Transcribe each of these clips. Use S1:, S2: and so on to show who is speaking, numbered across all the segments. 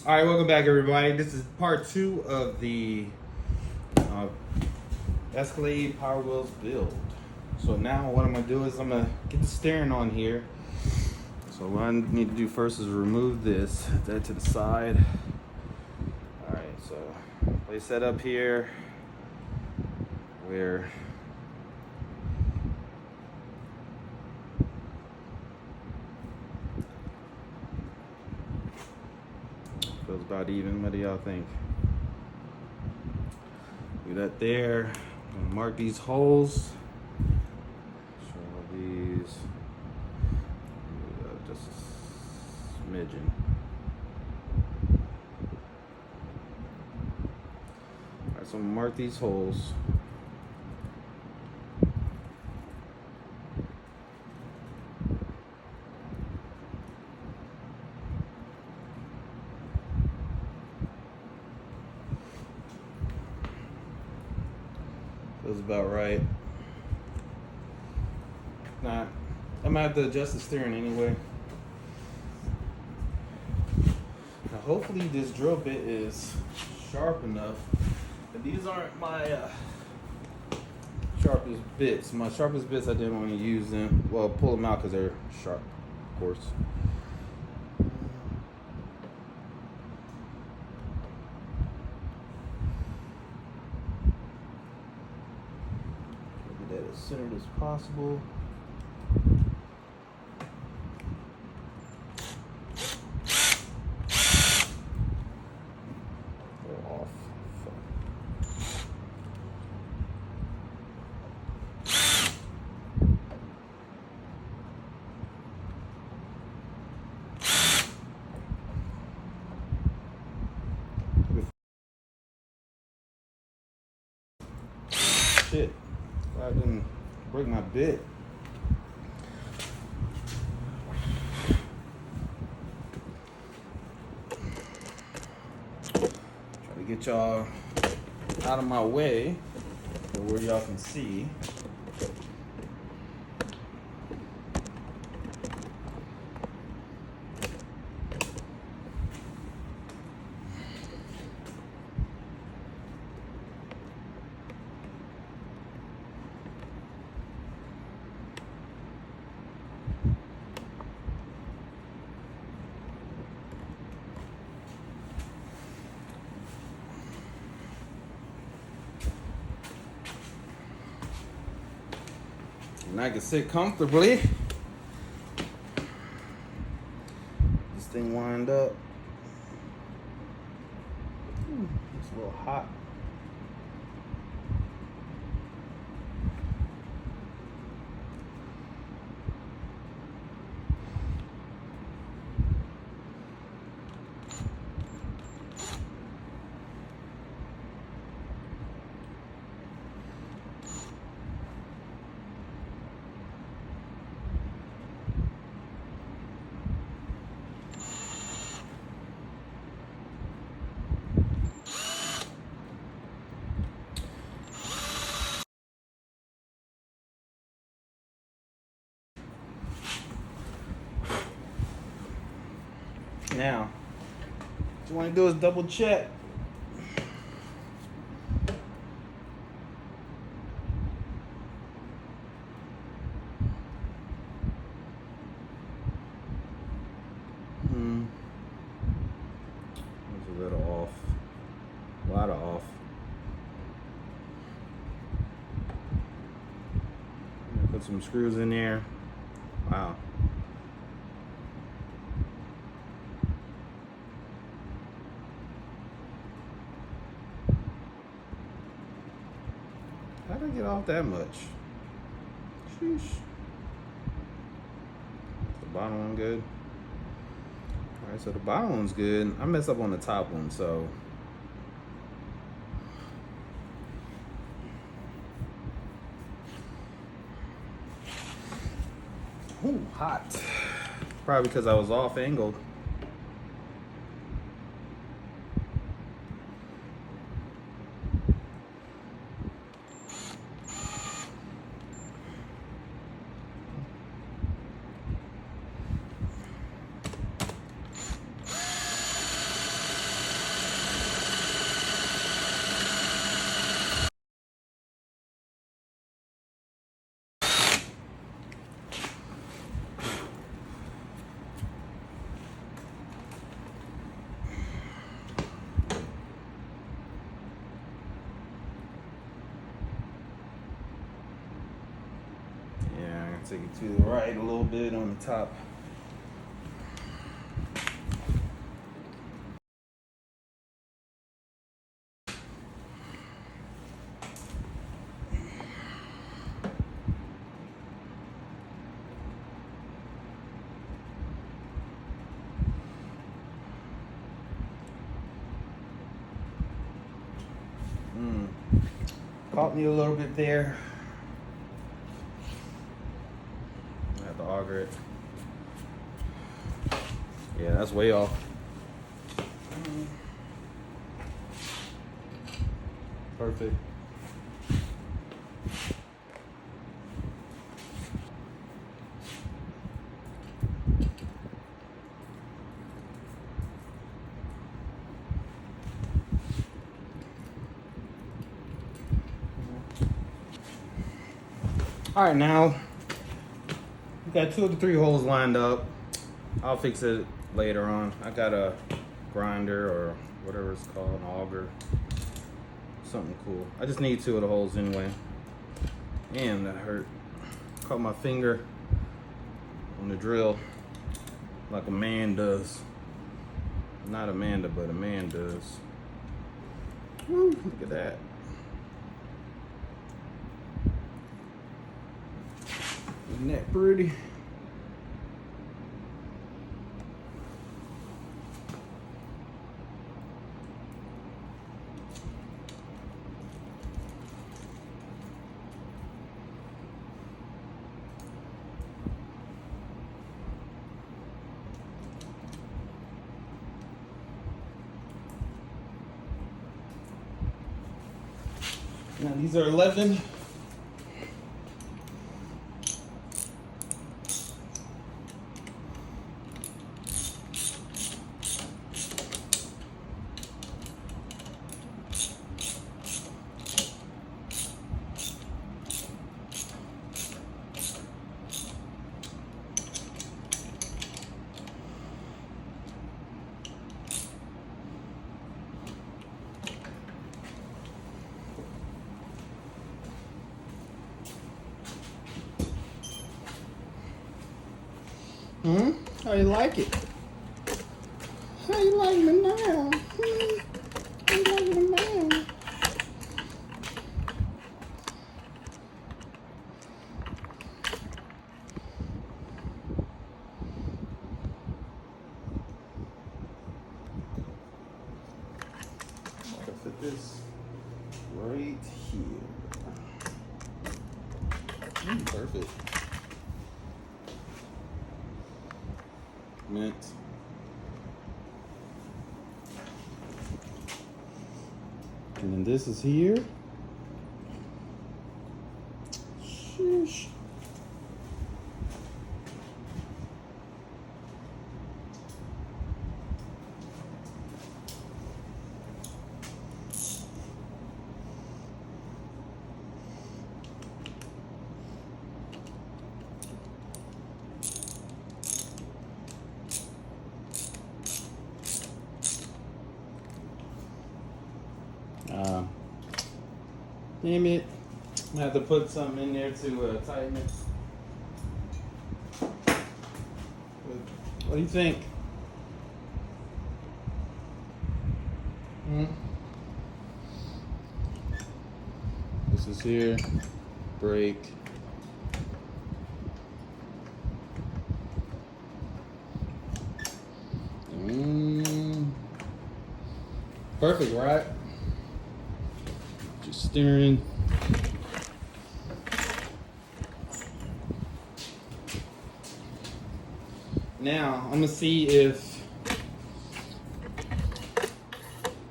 S1: All right, welcome back, everybody. This is part 2 of the Escalade Power Wheels build. So now what I'm going to do is I'm going to get the steering on here. So what I need to do first is remove this, set that to the side. All right, so place that up here where feels about even. What do y'all think? Do that there. I'm gonna mark these holes. Show all these. Just a smidgen. Alright, so I'm gonna mark these holes. Feels about right. Nah, I'm gonna have to adjust the steering anyway. Now, hopefully, this drill bit is sharp enough. But these aren't my sharpest bits. My sharpest bits, I didn't want to use them. Well, pull them out because they're sharp, of course. Get that as centered as possible. Shit, I didn't break my bit. Try to get y'all out of my way to where y'all can see. And I can sit comfortably. This thing wind up. It's a little hot. Now, what you want to do is double check. It's a little off. A lot of off. Put some screws in there. Wow. How did I get off that much? Sheesh. The bottom one good. Alright, so the bottom one's good. I messed up on the top one, so. Ooh, hot. Probably because I was off angled. take it to the right a little bit on the top. Caught me a little bit there. I have to auger it. Yeah, that's way off. Perfect. All right, now we got 2 of the 3 holes lined up. I'll fix it later on. I got a grinder or whatever it's called, an auger, something cool. I just need 2 of the holes anyway. And that hurt. Caught my finger on the drill like a man does. Not Amanda, but a man does. Woo, look at that. Isn't that pretty? Now these are 11. How you like it? How you like me now? How you like me now? I'll fit this right here. Perfect. Mint. And then this is here. Sheesh. Damn it. I'm gonna have to put something in there to tighten it. What do you think? This is here. Brake. Perfect, right? Just steering. Now, I'm gonna see if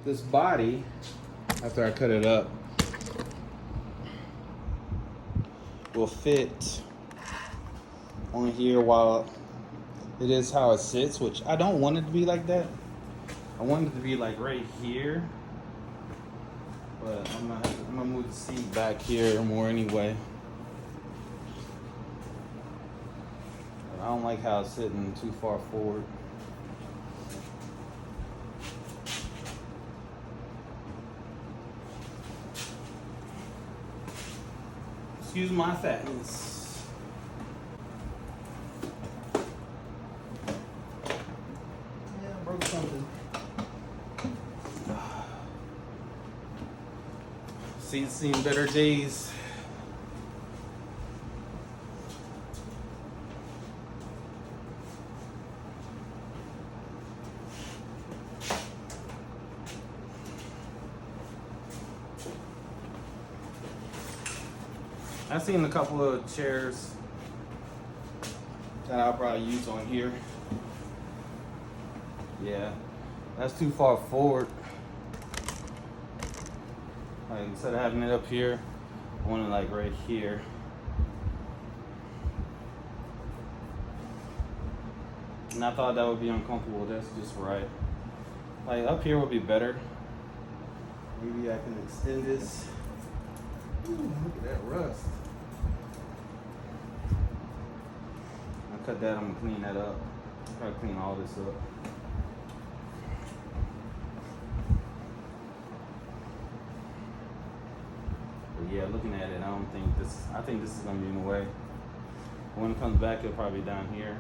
S1: this body, after I cut it up, will fit on here while it is how it sits, which I don't want it to be like that. I want it to be like right here, but I'm gonna move the seat back here more anyway. I don't like how it's sitting too far forward. Excuse my fatness. Seen better days. I've seen a couple of chairs that I'll probably use on here. Yeah, that's too far forward. Like, instead of having it up here, I want it like right here. And I thought that would be uncomfortable. That's just right. Like, up here would be better. Maybe I can extend this. Ooh, look at that rust. I'll cut that. I'm gonna clean that up. Try to clean all this up. But yeah, looking at it, I think this is gonna be in the way. When it comes back, it'll probably be down here.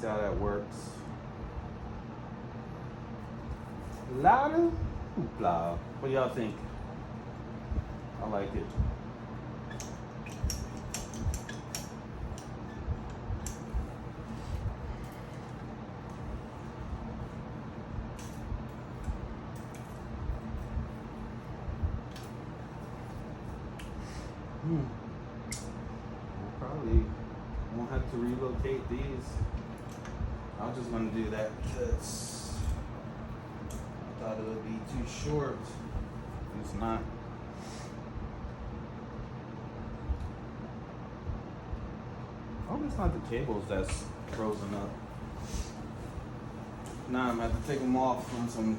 S1: See how that works. Louder? Hoopla. What do y'all think? I like it. I probably won't have to relocate these. I'm just gonna do that because I thought it would be too short. It's not. I hope it's not the cables that's frozen up. Now I'm gonna have to take them off on some.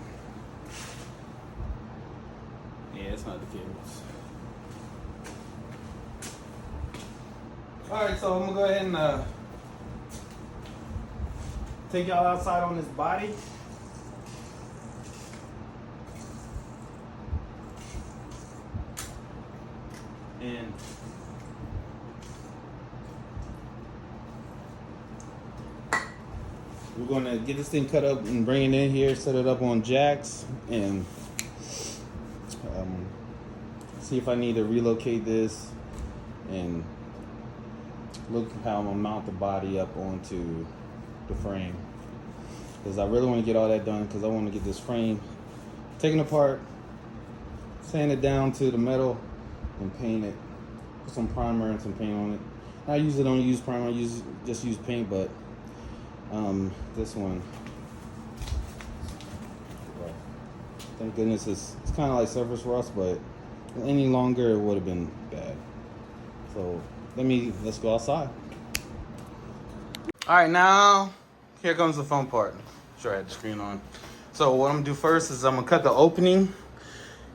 S1: Yeah, it's not the cables. Alright, so I'm gonna go ahead and take y'all outside on this body. And we're gonna get this thing cut up and bring it in here, set it up on jacks, and see if I need to relocate this and look how I'm gonna mount the body up onto the frame, because I really want to get all that done, because I want to get this frame taken apart, sand it down to the metal, and paint it. Put some primer and some paint on it. I usually don't use primer, I just use paint, but this one, well, thank goodness it's kind of like surface rust, but any longer it would have been bad. So let's go outside. All right, now here comes the fun part. Sure, I had the screen on. So what I'm gonna do first is I'm gonna cut the opening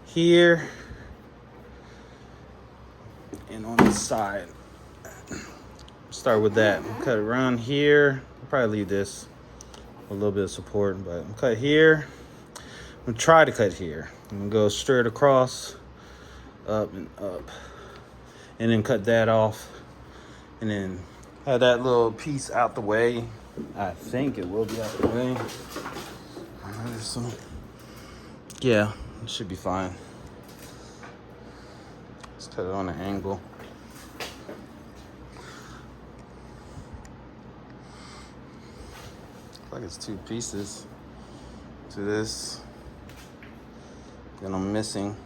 S1: here and on this side. Start with that. Cut around here. I'll probably leave this a little bit of support, but I'm cut here. I'm gonna try to cut here. I'm gonna go straight across, up and up, and then cut that off, and then have that little piece out the way. I think it will be out the way. Yeah, it should be fine. Let's cut it on an angle. Looks like it's two pieces to this that I'm missing.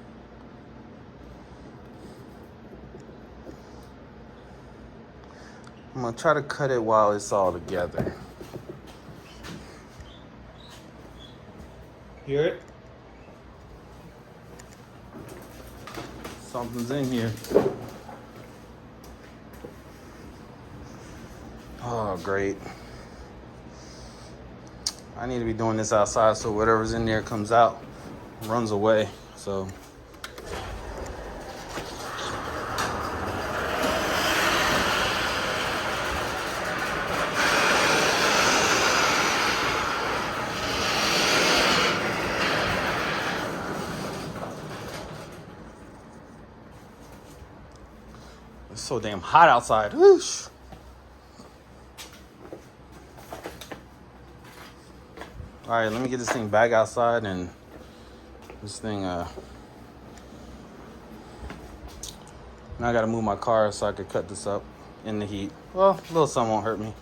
S1: I'm gonna try to cut it while it's all together. Hear it? Something's in here. Oh, great. I need to be doing this outside so whatever's in there comes out, runs away. So it's so damn hot outside. Whoosh. All right, let me get this thing back outside and This thing, now I gotta move my car so I could cut this up in the heat. Well, a little sun won't hurt me.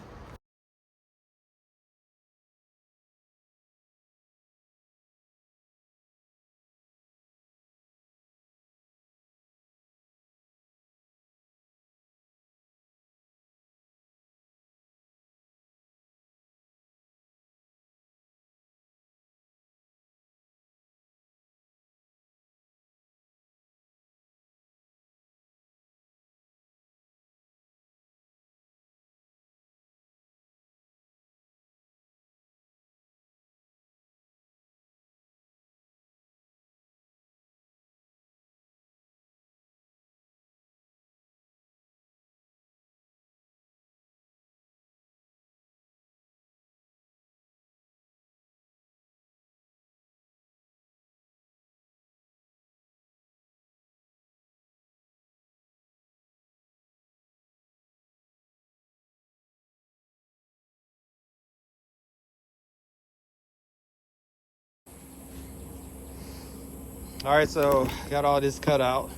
S1: All right, so got all this cut out.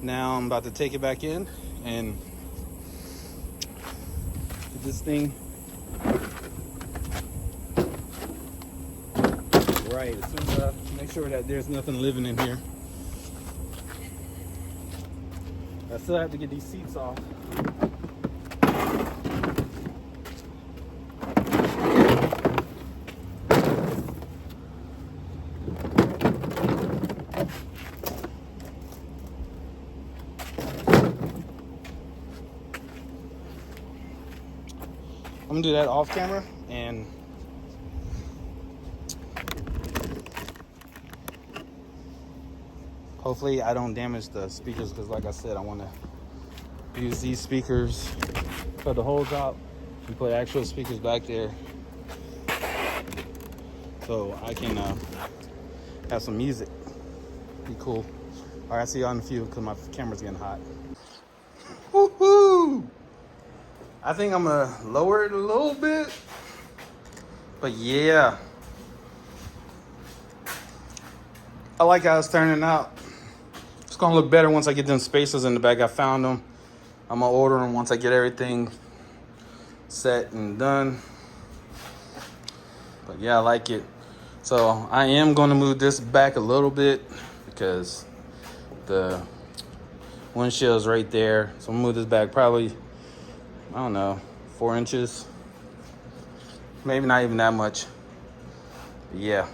S1: Now I'm about to take it back in and get this thing right. As soon as I make sure that there's nothing living in here. I still have to get these seats off. I'm gonna do that off camera, and hopefully I don't damage the speakers, because like I said, I want to use these speakers, cut the holes out, and put actual speakers back there so I can have some music. Be cool. All right, see y'all in a few because my camera's getting hot. Woohoo! I think I'm gonna lower it a little bit, but yeah, I like how it's turning out. It's gonna look better once I get them spacers in the back. I found them. I'm gonna order them once I get everything set and done. But yeah, I like it. So I am gonna move this back a little bit because the windshield's right there. So I'm gonna move this back probably, I don't know, 4 inches. Maybe not even that much. But yeah.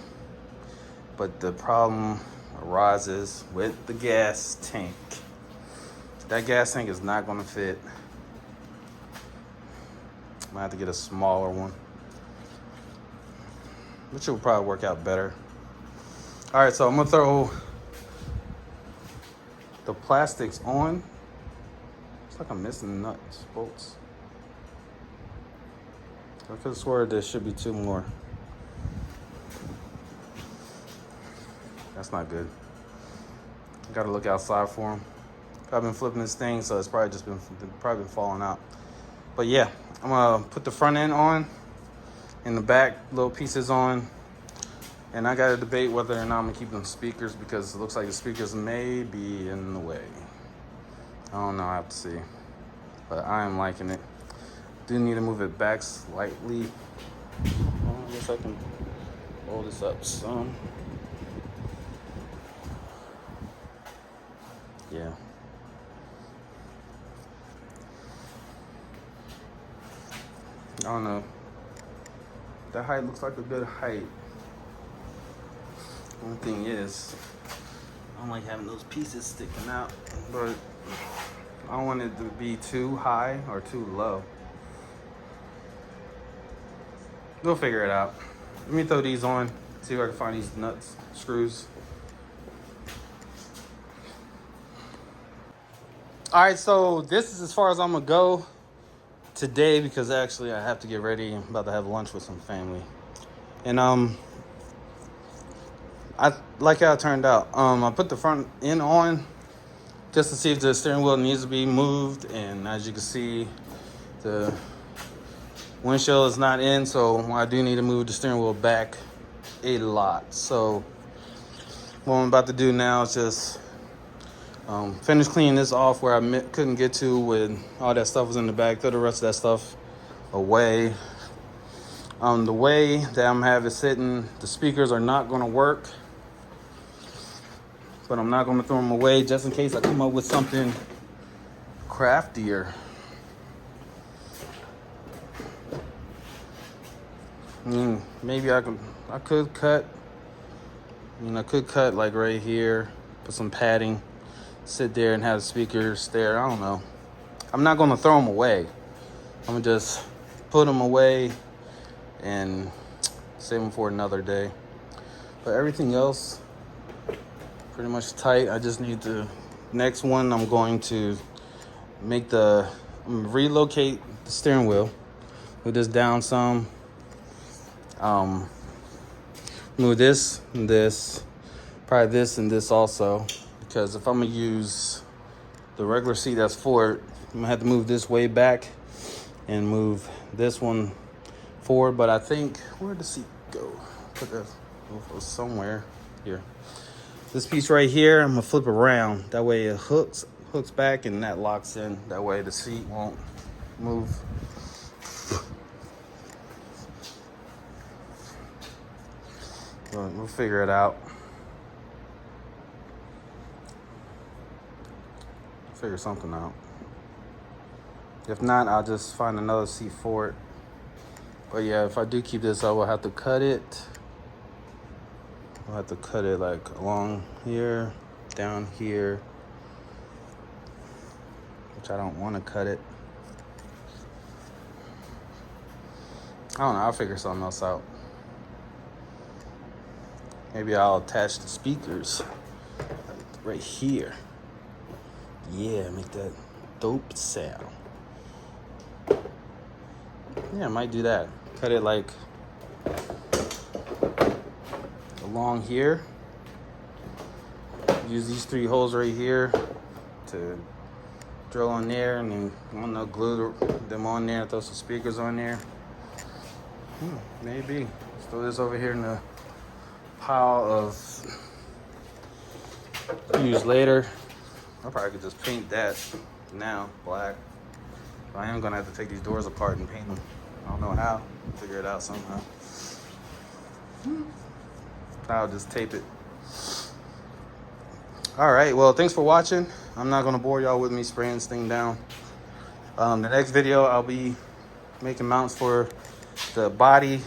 S1: But the problem arises with the gas tank. That gas tank is not gonna fit. I'm gonna have to get a smaller one, which will probably work out better. All right, so I'm gonna throw the plastics on. It's like I'm missing nuts, bolts. I could swear there should be 2 more. That's not good. I gotta look outside for them. I've been flipping this thing, so it's probably been falling out. But yeah, I'm gonna put the front end on and the back little pieces on. And I gotta debate whether or not I'm gonna keep them speakers, because it looks like the speakers may be in the way. I don't know, I have to see. But I am liking it. Do need to move it back slightly. Well, I guess I can roll this up some. Yeah. I don't know. That height looks like a good height. One thing is, I don't like having those pieces sticking out, but I don't want it to be too high or too low. We'll figure it out. Let me throw these on, see if I can find these nuts, screws. All right, so this is as far as I'm gonna go today, because actually I have to get ready. I'm about to have lunch with some family. And I like how it turned out. I put the front end on just to see if the steering wheel needs to be moved, and as you can see, the windshield is not in, so I do need to move the steering wheel back a lot. So what I'm about to do now is just finish cleaning this off where I couldn't get to when all that stuff was in the bag. Throw the rest of that stuff away. The way that I'm having it sitting, the speakers are not going to work, but I'm not going to throw them away just in case I come up with something craftier. Maybe I could cut. I could cut like right here, put some padding, sit there and have the speakers there. I don't know. I'm not going to throw them away. I'm going to just put them away and save them for another day. But everything else, pretty much tight. I just need to, next one, I'm going to relocate the steering wheel. Move this down some. Move this and this, probably this and this also, because if I'm gonna use the regular seat that's forward, I'm gonna have to move this way back and move this one forward. But I think, where'd the seat go? Put that somewhere here. This piece right here, I'm gonna flip around. That way it hooks back and that locks in. That way the seat won't move. We'll figure it out. Figure something out. If not, I'll just find another seat for it. But yeah, if I do keep this, I will have to cut it. I'll have to cut it like along here, down here, which I don't want to cut it. I don't know. I'll figure something else out. Maybe I'll attach the speakers right here. Yeah, make that dope sound. Yeah, I might do that. Cut it like along here. Use these 3 holes right here to drill on there, and then glue them on there. Throw some speakers on there. Maybe. Let's throw this over here in the pile of use later. I probably could just paint that now black. But I am gonna have to take these doors apart and paint them. I don't know how. Figure it out somehow. I'll just tape it. All right. Well, thanks for watching. I'm not gonna bore y'all with me spraying this thing down. The next video, I'll be making mounts for the body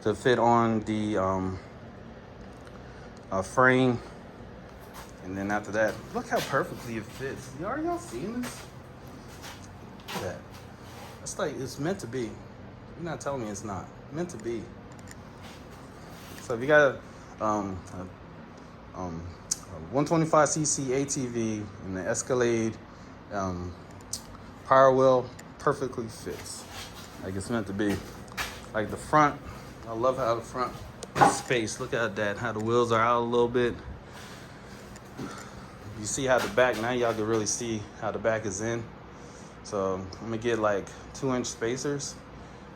S1: to fit on the frame, and then after that, look how perfectly it fits. Are y'all seeing this? Look at that. It's like it's meant to be. You're not telling me it's not meant to be. So if you got a 125cc ATV and the ESCALADE power wheel, perfectly fits like it's meant to be. Like the front, I love how the front space, look at that, how the wheels are out a little bit. You see how the back, now y'all can really see how the back is in. So I'm gonna get like 2-inch spacers,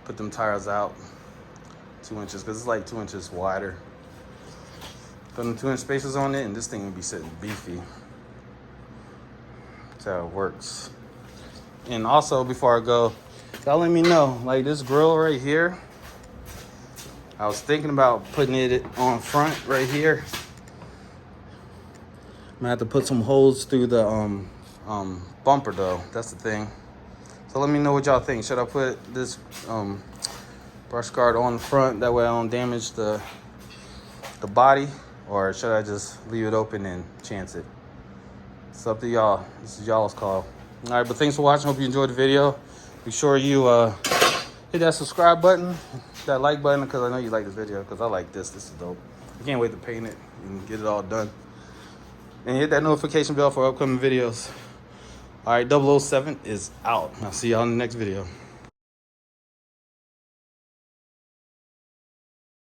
S1: put them tires out 2 inches, because it's like 2 inches wider. Put them 2-inch spacers on it, and this thing will be sitting beefy. That's how it works. And also, before I go, y'all let me know, like this grill right here, I was thinking about putting it on front right here. I'm gonna have to put some holes through the bumper though. That's the thing. So let me know what y'all think. Should I put this brush guard on the front, that way I don't damage the body, or should I just leave it open and chance it? It's up to y'all. This is y'all's call. All right, but thanks for watching. Hope you enjoyed the video. Be sure you hit that subscribe button, that like button, because I know you like this video, because I like this. This is dope. I can't wait to paint it and get it all done. And hit that notification bell for upcoming videos. All right, 007 is out. I'll see y'all in the next video.